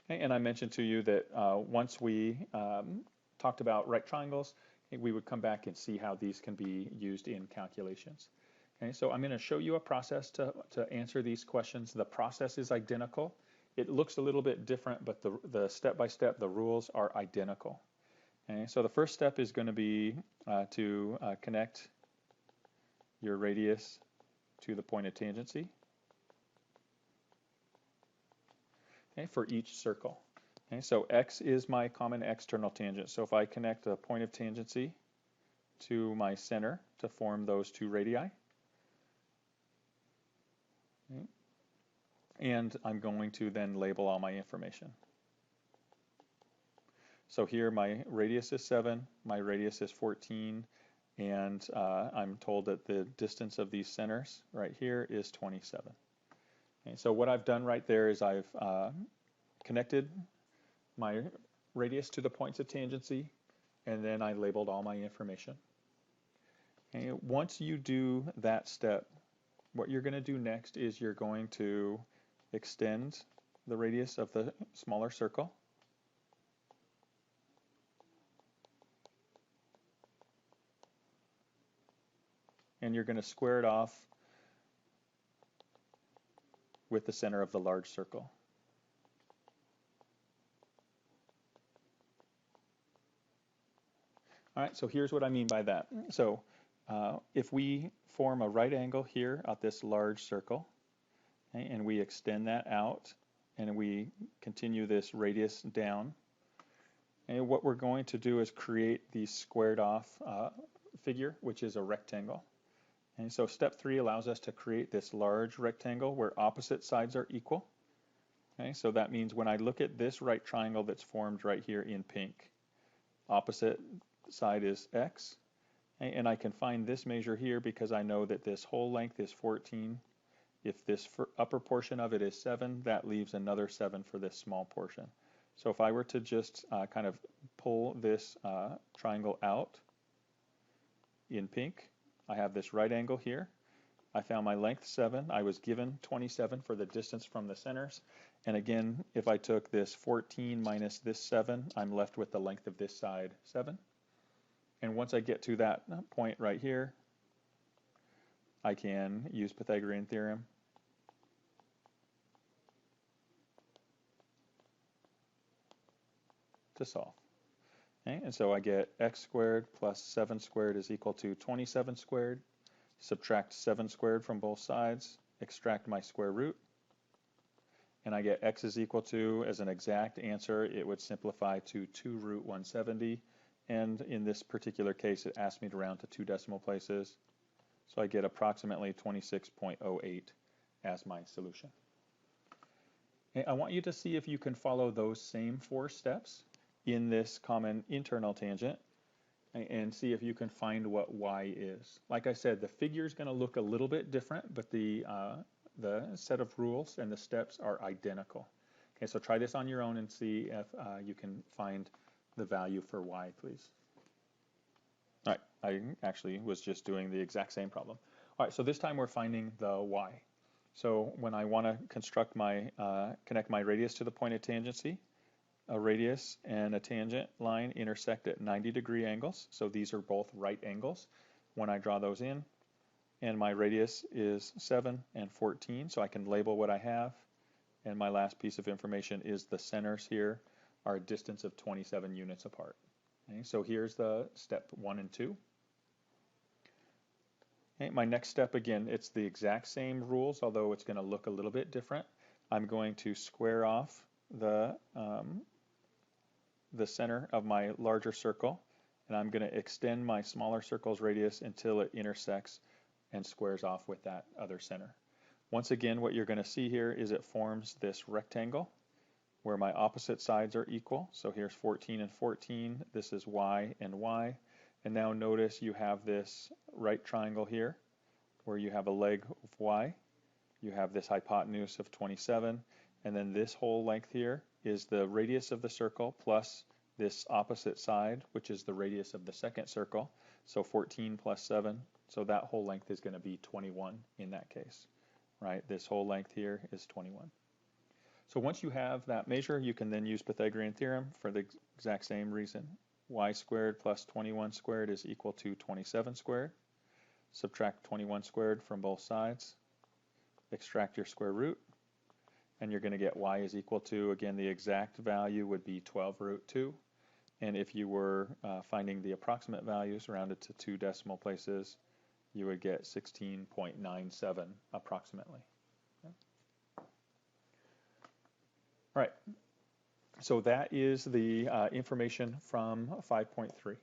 And I mentioned to you that once we talked about right triangles, we would come back and see how these can be used in calculations. Okay, so I'm going to show you a process to answer these questions. The process is identical. It looks a little bit different, but the step-by-step, the rules are identical. Okay, so the first step is going to be to connect your radius to the point of tangency, okay, for each circle. Okay, so x is my common external tangent. So if I connect a point of tangency to my center to form those two radii, okay, and I'm going to then label all my information. So here my radius is 7, my radius is 14, and I'm told that the distance of these centers right here is 27. Okay, so what I've done right there is I've connected my radius to the points of tangency, and then I labeled all my information. Okay, once you do that step, what you're going to do next is you're going to extend the radius of the smaller circle. And you're going to square it off with the center of the large circle. All right, so here's what I mean by that. So if we form a right angle here at this large circle, okay, and we extend that out, and we continue this radius down, and what we're going to do is create the squared off figure, which is a rectangle. And so step 3 allows us to create this large rectangle where opposite sides are equal. Okay, so that means when I look at this right triangle that's formed right here in pink, opposite side is x, okay, and I can find this measure here because I know that this whole length is 14. If this upper portion of it is 7, that leaves another 7 for this small portion. So if I were to just kind of pull this triangle out in pink, I have this right angle here. I found my length 7. I was given 27 for the distance from the centers. And again, if I took this 14 minus this 7, I'm left with the length of this side 7. And once I get to that point right here, I can use Pythagorean theorem to solve. Okay, and so I get x squared plus 7 squared is equal to 27 squared. Subtract 7 squared from both sides, extract my square root, and I get x is equal to, as an exact answer, it would simplify to 2 root 170, and in this particular case it asked me to round to 2 decimal places, so I get approximately 26.08 as my solution. Okay, I want you to see if you can follow those same 4 steps in this common internal tangent and see if you can find what y is. Like I said, the figure is going to look a little bit different, but the set of rules and the steps are identical. Okay, so try this on your own and see if you can find the value for y, please. All right, I actually was just doing the exact same problem. All right, so this time we're finding the y. So when I want to construct my, connect my radius to the point of tangency, a radius and a tangent line intersect at 90-degree angles. So these are both right angles when I draw those in. And my radius is 7 and 14, so I can label what I have. And my last piece of information is the centers here are a distance of 27 units apart. Okay, so here's the step 1 and 2. Okay, my next step, again, it's the exact same rules, although it's going to look a little bit different. I'm going to square off the center of my larger circle, and I'm going to extend my smaller circle's radius until it intersects and squares off with that other center. Once again, what you're going to see here is it forms this rectangle where my opposite sides are equal. So here's 14 and 14. This is y and y. And now notice you have this right triangle here where you have a leg of y. You have this hypotenuse of 27. And then this whole length here is the radius of the circle plus this opposite side, which is the radius of the second circle. So 14 plus 7. So that whole length is going to be 21 in that case, right? This whole length here is 21. So once you have that measure, you can then use Pythagorean theorem for the exact same reason. Y squared plus 21 squared is equal to 27 squared. Subtract 21 squared from both sides. Extract your square root. And you're going to get y is equal to, again, the exact value would be 12 root 2. And if you were finding the approximate values rounded to 2 decimal places, you would get 16.97 approximately. Okay. All right, so that is the information from 5.3.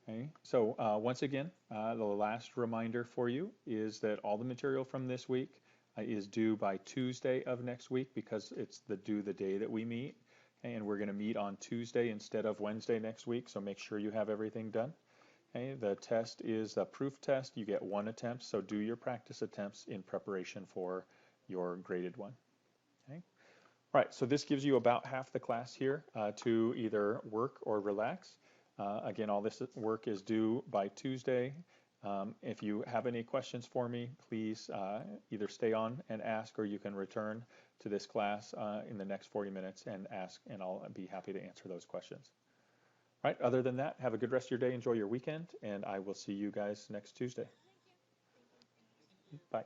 Okay, so once again, the last reminder for you is that all the material from this week is due by Tuesday of next week because it's due the day that we meet. Okay, and we're going to meet on Tuesday instead of Wednesday next week, so make sure you have everything done. Okay, the test is a proof test. You get 1 attempt, so do your practice attempts in preparation for your graded one. Okay. All right, so this gives you about half the class here to either work or relax. Again, all this work is due by Tuesday. If you have any questions for me, please either stay on and ask, or you can return to this class in the next 40 minutes and ask, and I'll be happy to answer those questions. All right, other than that, have a good rest of your day, enjoy your weekend, and I will see you guys next Tuesday. Bye.